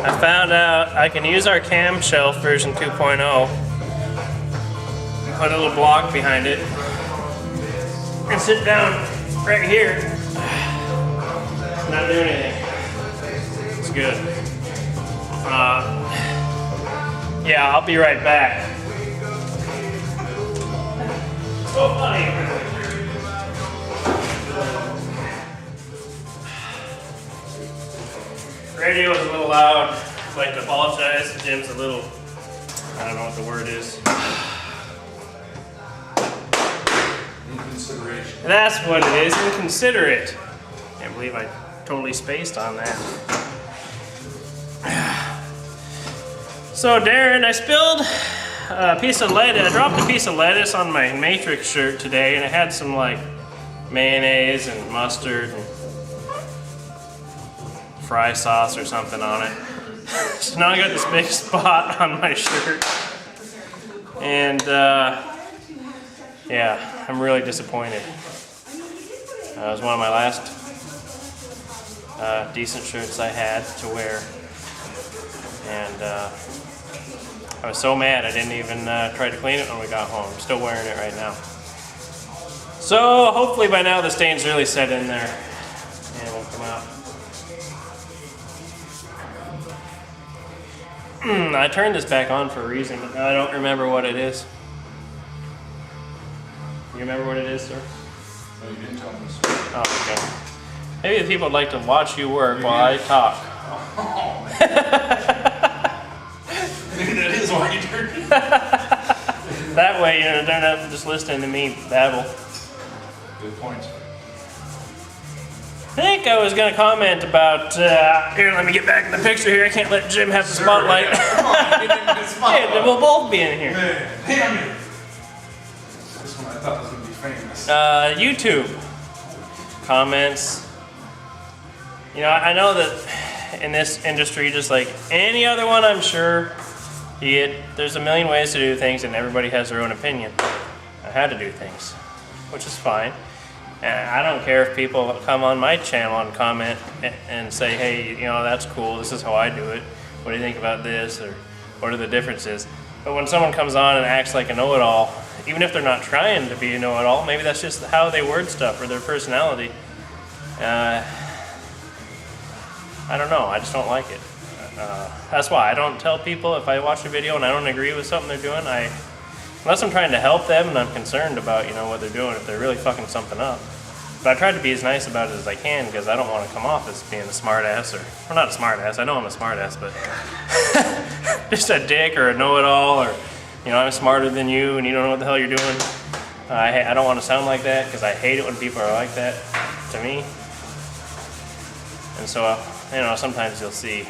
I found out I can use our camshelf version 2.0, put a little block behind it, and sit down right here. Not doing anything. It's good. Yeah, I'll be right back. So funny. Radio is a little loud. I'd like to apologize. Jim's a little, I don't know what the word is. Inconsideration. That's what it is, inconsiderate. Can't believe I totally spaced on that. So Darren, I spilled a piece of lettuce. I dropped a piece of lettuce on my Matrix shirt today, and it had some like mayonnaise and mustard and fry sauce or something on it. So now I got this big spot on my shirt, and yeah, I'm really disappointed. It was one of my last decent shirts I had to wear, and I was so mad I didn't even try to clean it when we got home. I'm still wearing it right now. So hopefully by now the stain's really set in there and it won't come out. I turned this back on for a reason, but I don't remember what it is. You remember what it is, sir? No, you didn't tell me. Oh, okay. Maybe the people would like to watch you work while I talk. Oh, man. Maybe that is why you turned it. That way, they're not just listening to me babble. Good point. I think I was going to comment about, here, let me get back in the picture here. I can't let Jim have the spotlight. Yeah. Come on, get in the spotlight. Yeah, we'll both be in here. Man, damn it. This one I thought was going to be famous. YouTube comments. You know, I know that in this industry, just like any other one, I'm sure, there's a million ways to do things and everybody has their own opinion on how to do things, which is fine. And I don't care if people come on my channel and comment and say, hey, you know, that's cool, this is how I do it. What do you think about this? Or what are the differences? But when someone comes on and acts like a know-it-all, even if they're not trying to be a know-it-all, maybe that's just how they word stuff or their personality. I don't know, I just don't like it. That's why I don't tell people if I watch a video and I don't agree with something they're doing, unless I'm trying to help them and I'm concerned about, you know, what they're doing, if they're really fucking something up. But I try to be as nice about it as I can because I don't want to come off as being a smart ass or not a smart ass, I know I'm a smart ass, but just a dick or a know-it-all or, you know, I'm smarter than you and you don't know what the hell you're doing. I don't want to sound like that because I hate it when people are like that to me. And so, you know, sometimes you'll see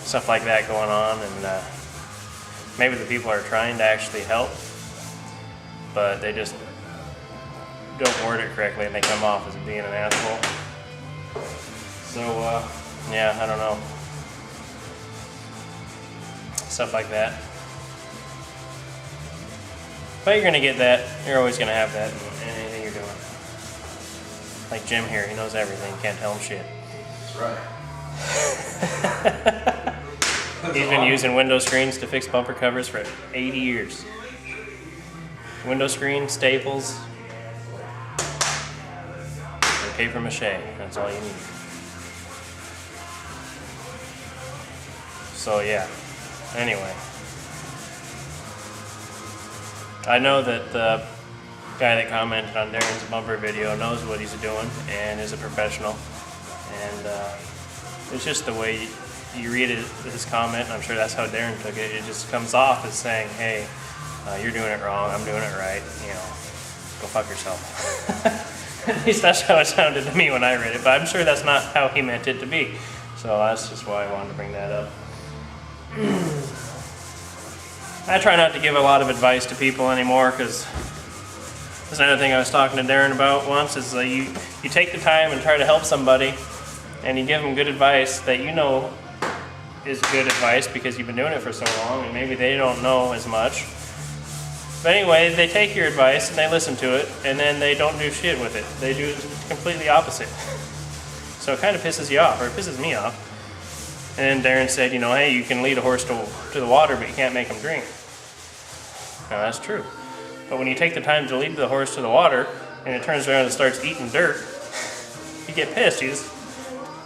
stuff like that going on and maybe the people are trying to actually help, but they just don't word it correctly and they come off as being an asshole. So, yeah, I don't know. Stuff like that. But you're gonna get that. You're always gonna have that in anything you're doing. Like Jim here, he knows everything. You can't tell him shit. That's right. He's been using window screens to fix bumper covers for 80 years. Window screen, staples, and paper mache. That's all you need. So yeah, anyway. I know that the guy that commented on Darren's bumper video knows what he's doing and is a professional. And it's just the way you read it, his comment, and I'm sure that's how Darren took it. It just comes off as saying, hey, you're doing it wrong, I'm doing it right, you know, go fuck yourself. At least that's how it sounded to me when I read it, but I'm sure that's not how he meant it to be. So that's just why I wanted to bring that up. I try not to give a lot of advice to people anymore because that's another thing I was talking to Darren about once is you take the time and try to help somebody and you give them good advice that you know is good advice because you've been doing it for so long and maybe they don't know as much. But anyway, they take your advice and they listen to it and then they don't do shit with it. They do completely opposite. So it kind of pisses you off, or it pisses me off. And then Darren said, you know, hey, you can lead a horse to the water, but you can't make him drink. Now that's true. But when you take the time to lead the horse to the water, and it turns around and starts eating dirt, you get pissed. You just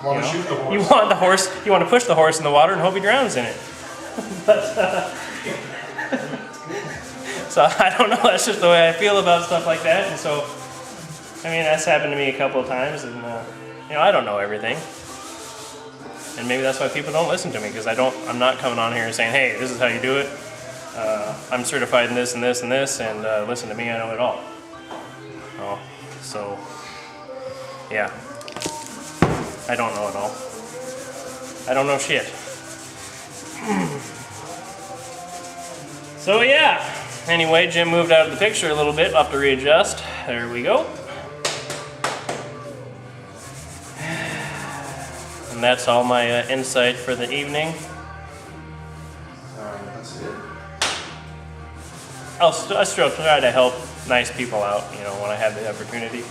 Want to shoot the horse? You want the horse. You want to push the horse in the water and hope he drowns in it. But so I don't know. That's just the way I feel about stuff like that. And so, I mean, that's happened to me a couple of times, and you know, I don't know everything. And maybe that's why people don't listen to me, because I'm not coming on here and saying, hey, this is how you do it. I'm certified in this and this and this, and listen to me, I know it all. Oh, so, yeah. I don't know it all. I don't know shit. So yeah. Anyway, Jim moved out of the picture a little bit. I'll have to readjust. There we go. And that's all my insight for the evening. That's it. I still try to help nice people out, you know, when I have the opportunity.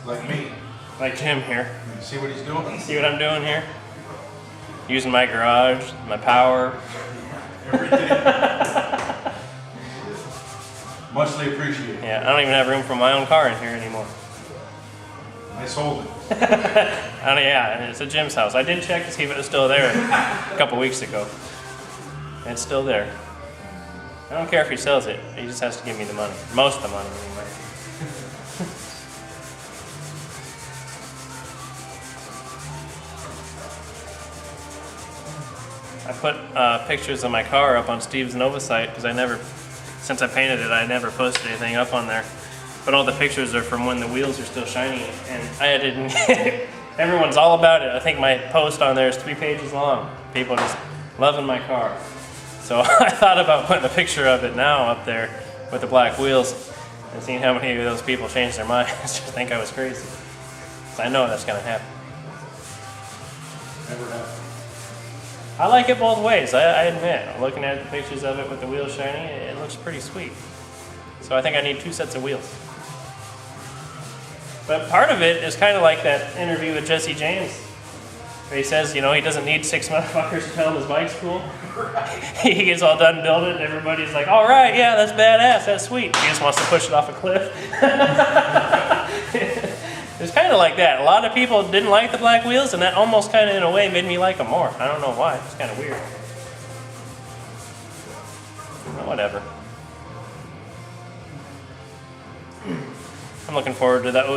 Like me. Like Jim here. You see what he's doing? See what I'm doing here? Using my garage, my power. Everything. Muchly appreciated. Yeah, I don't even have room for my own car in here anymore. Nice holding. Yeah, it's at Jim's house. I did check to see if it was still there a couple weeks ago. It's still there. I don't care if he sells it. He just has to give me the money. Most of the money, anyway. I put pictures of my car up on Steve's Nova site because since I painted it, I never posted anything up on there. But all the pictures are from when the wheels are still shiny, and I didn't. Everyone's all about it. I think my post on there is 3 pages long. People just loving my car. So I thought about putting a picture of it now up there with the black wheels, and seeing how many of those people changed their minds. Just think I was crazy. So I know that's gonna happen. Never happened. I like it both ways, I admit. Looking at the pictures of it with the wheels shiny, it looks pretty sweet. So I think I need 2 sets of wheels. But part of it is kind of like that interview with Jesse James, where he says, you know, he doesn't need 6 motherfuckers to tell him his bike's cool. He gets all done building, and everybody's like, all right, yeah, that's badass, that's sweet. He just wants to push it off a cliff. It's kind of like that. A lot of people didn't like the black wheels, and that almost kind of, in a way, made me like them more. I don't know why. It's kind of weird. But whatever. I'm looking forward to that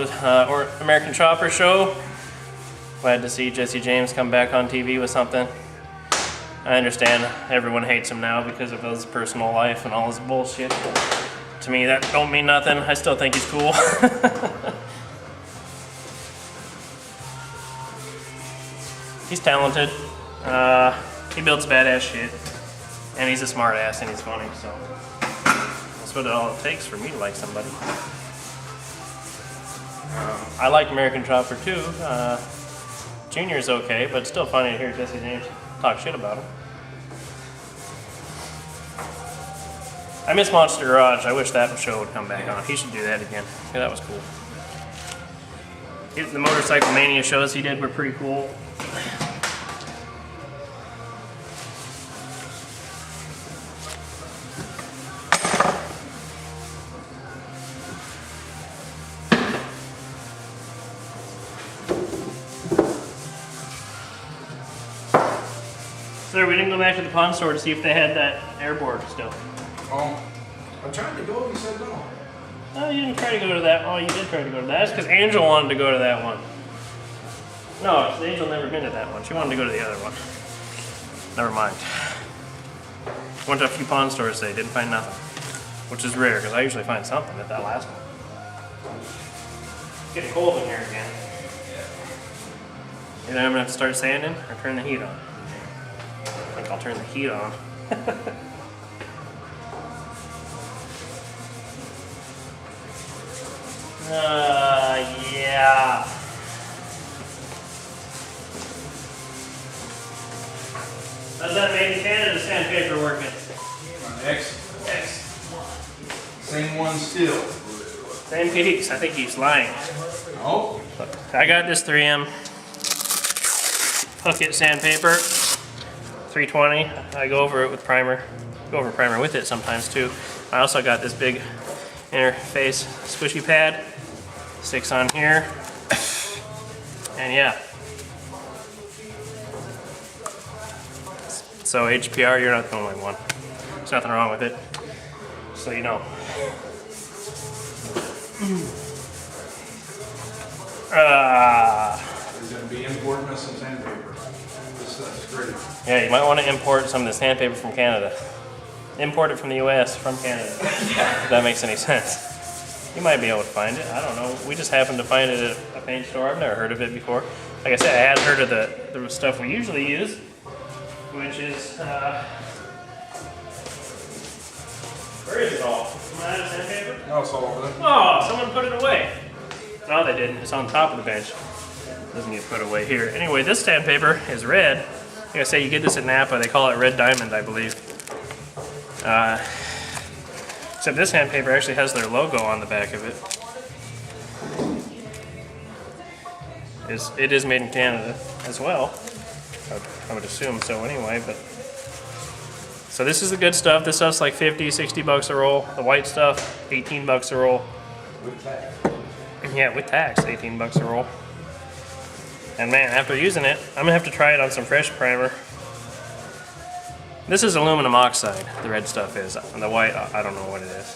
American Chopper show. Glad to see Jesse James come back on TV with something. I understand everyone hates him now because of his personal life and all his bullshit. To me, that don't mean nothing. I still think he's cool. He's talented. He builds badass shit. And he's a smart ass and he's funny, so that's what all it takes for me to like somebody. I like American Chopper too. Junior's okay, but it's still funny to hear Jesse James talk shit about him. I miss Monster Garage. I wish that show would come back on. He should do that again. Yeah, that was cool. The Motorcycle Mania shows he did were pretty cool. Sir, we didn't go back to the pawn store to see if they had that airboard still. I tried to go, he said no. No, you didn't try to go to that. Oh, you did try to go to that. That's because Angel wanted to go to that one. No, Angel never been to that one. She wanted to go to the other one. Never mind. Went to a few pawn stores today, didn't find nothing. Which is rare, because I usually find something at that last one. It's getting cold in here again. Either I'm going to have to start sanding or turn the heat on. I think I'll turn the heat on. Yeah. How's that made in Canada sandpaper working? X. Same one still. Same piece. I think he's lying. No. Look, I got this 3M. Hook it sandpaper, 320. I go over it with primer. Go over primer with it sometimes too. I also got this big interface squishy pad. Sticks on here. And yeah. So HPR, you're not the only one. There's nothing wrong with it. So you know. There's going to be importing us some sandpaper. This stuff's great. Yeah, you might want to import some of the sandpaper from Canada. Import it from the US, from Canada. If that makes any sense. You might be able to find it. I don't know. We just happened to find it at a paint store. I've never heard of it before. Like I said, I hadn't heard of the stuff we usually use, which is, where is it all? Am I out of sandpaper? No, it's all over there. Oh, someone put it away. No, they didn't. It's on top of the bench. It doesn't get put away here. Anyway, this sandpaper is red. Like I say, you get this at Napa. They call it red diamond, I believe. Except this sandpaper actually has their logo on the back of it. It is made in Canada as well. I would assume so anyway, but. So this is the good stuff. This stuff's like 50, 60 bucks a roll. The white stuff, 18 bucks a roll. With tax. Yeah, with tax, 18 bucks a roll. And man, after using it, I'm gonna have to try it on some fresh primer. This is aluminum oxide, the red stuff is. And the white, I don't know what it is.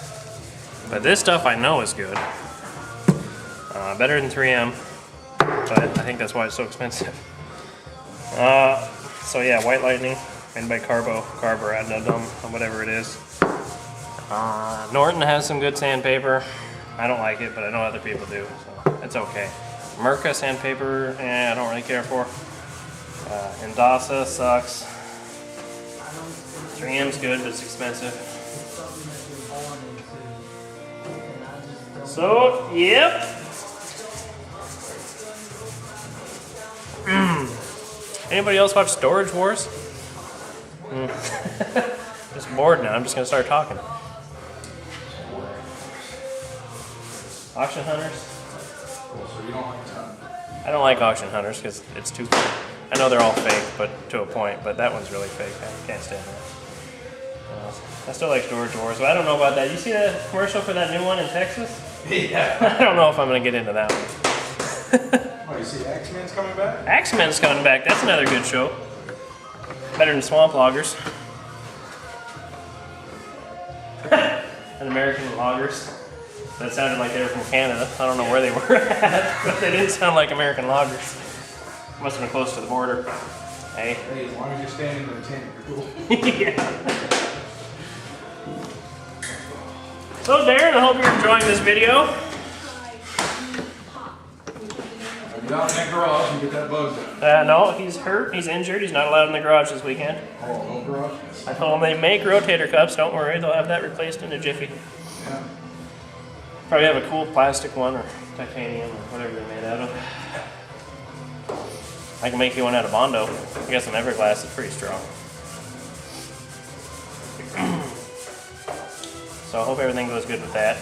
But this stuff I know is good. Better than 3M, but I think that's why it's so expensive. So yeah, White Lightning, made by Carboradnum, whatever it is. Norton has some good sandpaper. I don't like it, but I know other people do, so it's okay. Mirka sandpaper, I don't really care for. Indasa sucks. 3M's good, but it's expensive. So, yep. Anybody else watch Storage Wars? Just bored now, I'm just gonna start talking. Auction Hunters? So you don't like ton? I don't like Auction Hunters because it's too fake. I know they're all fake, but to a point, but that one's really fake. I can't stand that. I still like Storage Wars, but I don't know about that. You see the commercial for that new one in Texas? Yeah. I don't know if I'm going to get into that one. Oh, you see X-Men's coming back? X-Men's coming back. That's another good show. Better than Swamp Loggers. And American Loggers. That sounded like they were from Canada. I don't know where they were at, but they didn't sound like American Loggers. Must have been close to the border. Hey. Hey, as long as you're standing in the tent, you're cool. Yeah. So Darren, I hope you're enjoying this video. Get out in that garage and get that bug done. No, he's hurt, he's injured, he's not allowed in the garage this weekend. Oh, no garage? I told him they make rotator cuffs, don't worry, they'll have that replaced in a jiffy. Yeah. Probably have a cool plastic one or titanium or whatever they're made out of. I can make you one out of Bondo. I got some Everglass, it's pretty strong. So I hope everything goes good with that.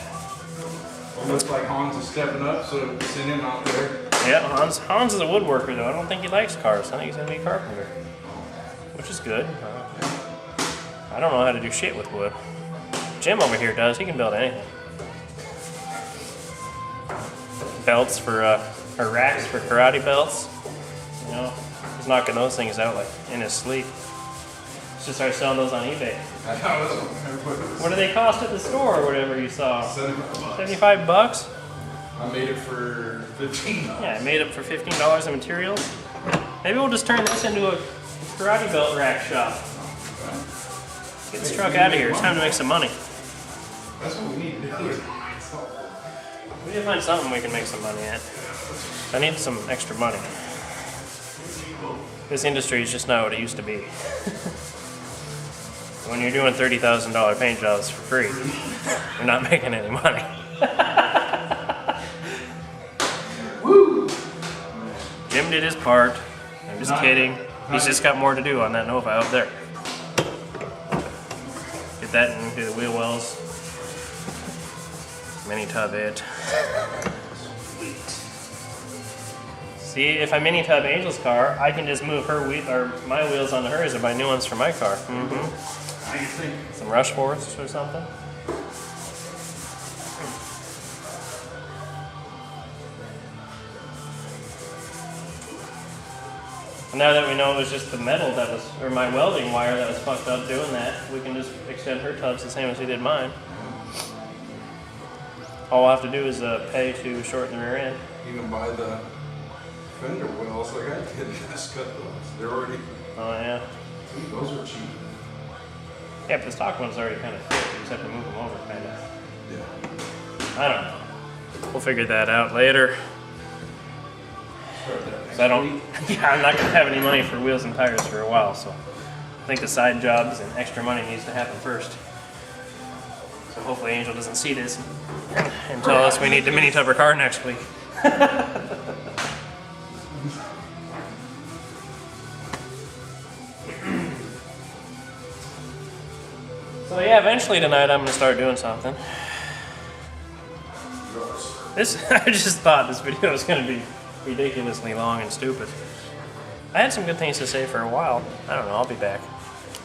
It looks like Hans is stepping up, so send him out there. Yeah, Hans is a woodworker though. I don't think he likes cars. I think he's gonna be a carpenter, which is good. I don't know how to do shit with wood. Jim over here does. He can build anything. Belts for, or racks for karate belts. You know, he's knocking those things out like in his sleep. Let's just start selling those on eBay. I know this one. What do they cost at the store or whatever you saw? $75. 75 bucks? I made it for $15. Yeah, I made it for $15 in materials. Maybe we'll just turn this into a karate belt rack shop. Get this truck out of here. It's time to make some money. That's what we need to do. We need to find something we can make some money at. I need some extra money. This industry is just not what it used to be. When you're doing $30,000 paint jobs for free, you're not making any money. Woo! Jim did his part. I'm just kidding. He's just got more to do on that Nova out there. Get that and do the wheel wells. Mini tub it. Sweet. See, if I mini tub Angel's car, I can just move her wheel or my wheels onto hers and buy new ones for my car. Mm-hmm. How do you think? Some Rush Force or something. And now that we know it was just the metal that was, or my welding wire that was fucked up doing that, we can just extend her tubs the same as we did mine. All we'll have to do is pay to shorten the rear end. You can buy the fender wells like I did. Just cut those. They're already. Oh yeah. Those are cheap. Yeah, but the stock one's already kind of fit. You just have to move them over, kind of. Yeah. I don't know. We'll figure that out later. Start that next So I don't. week. Yeah, I'm not gonna have any money for wheels and tires for a while. So I think the side jobs and extra money needs to happen first. So hopefully Angel doesn't see this and tell us we need to mini tub her car next week. So yeah, eventually tonight I'm gonna start doing something. This I just thought this video was gonna be ridiculously long and stupid. I had some good things to say for a while. I don't know, I'll be back.